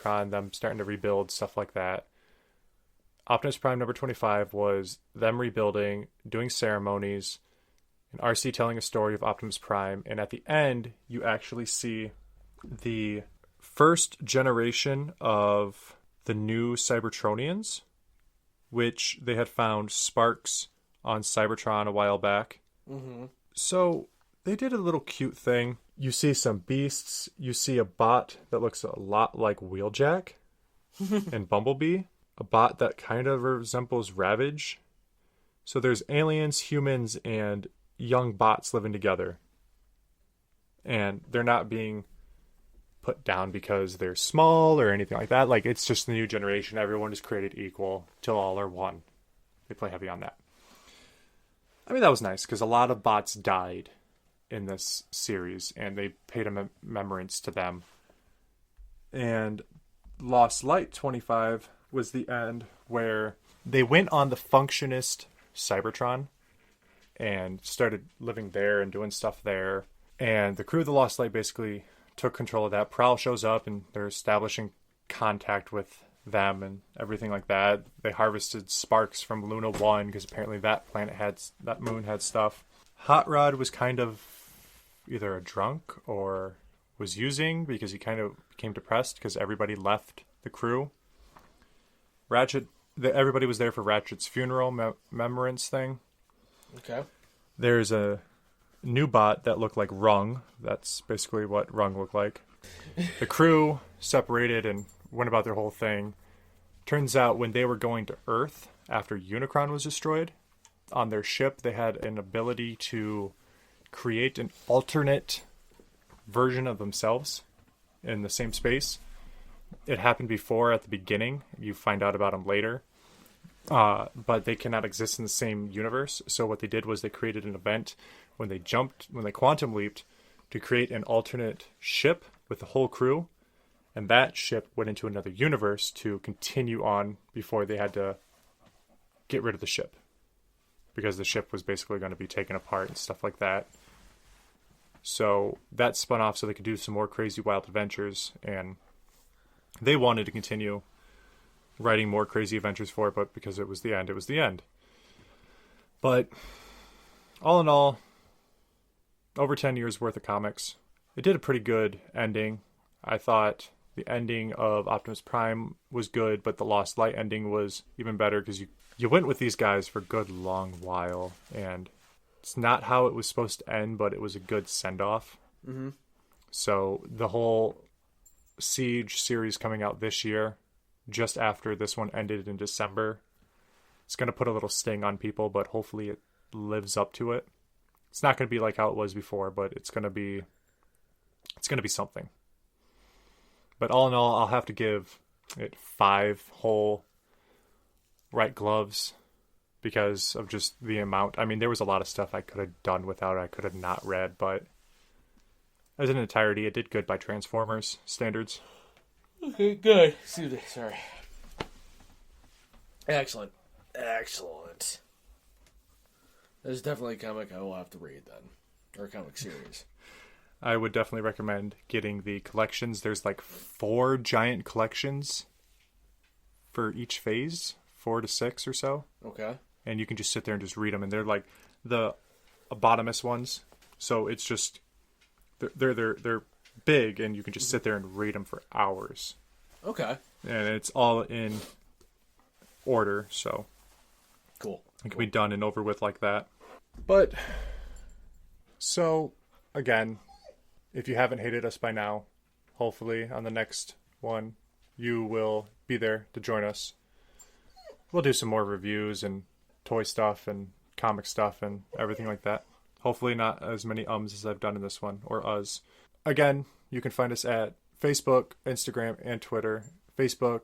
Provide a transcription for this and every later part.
them starting to rebuild, stuff like that. Optimus Prime number 25 was them rebuilding, doing ceremonies, and RC telling a story of Optimus Prime. And at the end, you actually see the first generation of the new Cybertronians, which they had found sparks on Cybertron a while back. Mm-hmm. So they did a little cute thing. You see some beasts. You see a bot that looks a lot like Wheeljack and Bumblebee. A bot that kind of resembles Ravage. So there's aliens, humans, and young bots living together. And they're not being put down because they're small or anything like that. Like, it's just the new generation. Everyone is created equal till all are one. They play heavy on that. I mean, that was nice because a lot of bots died in this series, and they paid a remembrance to them. And Lost Light 25 was the end where they went on the Functionist Cybertron and started living there and doing stuff there. And the crew of the Lost Light basically took control of that. Prowl shows up and they're establishing contact with them and everything like that. They harvested sparks from Luna 1 because apparently that moon had stuff. Hot Rod was kind of either a drunk or was using because he kind of became depressed because everybody left the crew. Everybody was there for Ratchet's funeral remembrance thing. Okay. There's a new bot that looked like Rung. That's basically what Rung looked like. The crew separated and went about their whole thing. Turns out when they were going to Earth after Unicron was destroyed, on their ship they had an ability to create an alternate version of themselves in the same space. It happened before at the beginning. You find out about them later. But they cannot exist in the same universe. So what they did was they created an event when they quantum leaped to create an alternate ship with the whole crew. And that ship went into another universe to continue on before they had to get rid of the ship. Because the ship was basically going to be taken apart and stuff like that. So that spun off so they could do some more crazy wild adventures. And they wanted to continue writing more crazy adventures for it, but because it was the end, it was the end. But all in all, over 10 years worth of comics. It did a pretty good ending. I thought the ending of Optimus Prime was good, but the Lost Light ending was even better because you went with these guys for a good long while, and it's not how it was supposed to end, but it was a good send-off. Mm-hmm. So the whole Siege series coming out this year, just after this one ended in December, it's going to put a little sting on people, but hopefully it lives up to it. It's not going to be like how it was before, but it's going to be something. But all in all, I'll have to give it 5 whole right gloves because of just the amount. I mean, there was a lot of stuff I could have done without, I could have not read, but as an entirety, it did good by Transformers standards. Okay, good. Sorry. Excellent. Excellent. There's definitely a comic I will have to read then. Or a comic series. I would definitely recommend getting the collections. There's like 4 giant collections for each phase, 4 to 6 or so. Okay. And you can just sit there and just read them. And they're like the Optimus ones. So it's just, they're big and you can just sit there and read them for hours. Okay. And it's all in order, so cool. It can be done and over with like that. But, so, again, if you haven't hated us by now, hopefully on the next one, you will be there to join us. We'll do some more reviews and toy stuff and comic stuff and everything like that. Hopefully not as many ums as I've done in this one, or us. Again, you can find us at Facebook, Instagram, and Twitter. Facebook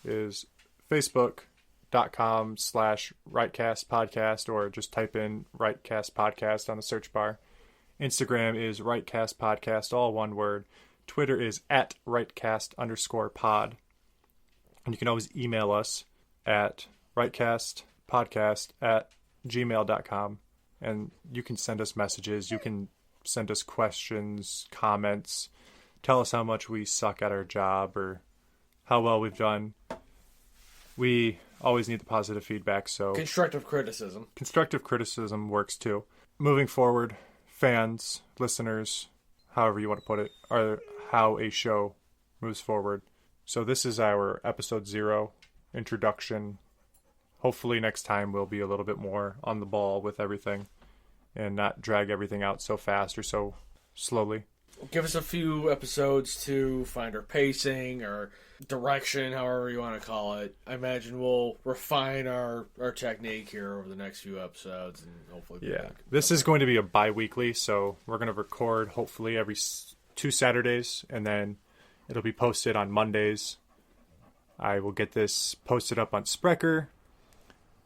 is facebook.com/Rightcast Podcast, or just type in Rightcast Podcast on the search bar. Instagram is Rightcast Podcast, all one word. Twitter is at Rightcast_pod. And you can always email us at rightcastpodcast@gmail.com. And you can send us messages. You can send us questions, comments. Tell us how much we suck at our job or how well we've done. We always need the positive feedback, so Constructive criticism. constructive criticism works too. Moving forward, fans, listeners, however you want to put it, are how a show moves forward. So this is our episode 0 introduction. Hopefully next time we'll be a little bit more on the ball with everything and not drag everything out so fast or so slowly. Give us a few episodes to find our pacing or direction, however you want to call it. I imagine we'll refine our technique here over the next few episodes and hopefully... Yeah, this is going to be a bi-weekly, so we're going to record hopefully every 2 Saturdays, and then it'll be posted on Mondays. I will get this posted up on Spreaker.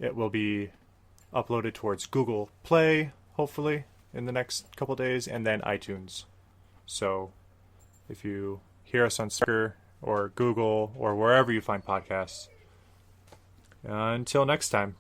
It will be uploaded towards Google Play, hopefully, in the next couple days, and then iTunes. So if you hear us on Spreaker or Google or wherever you find podcasts, until next time.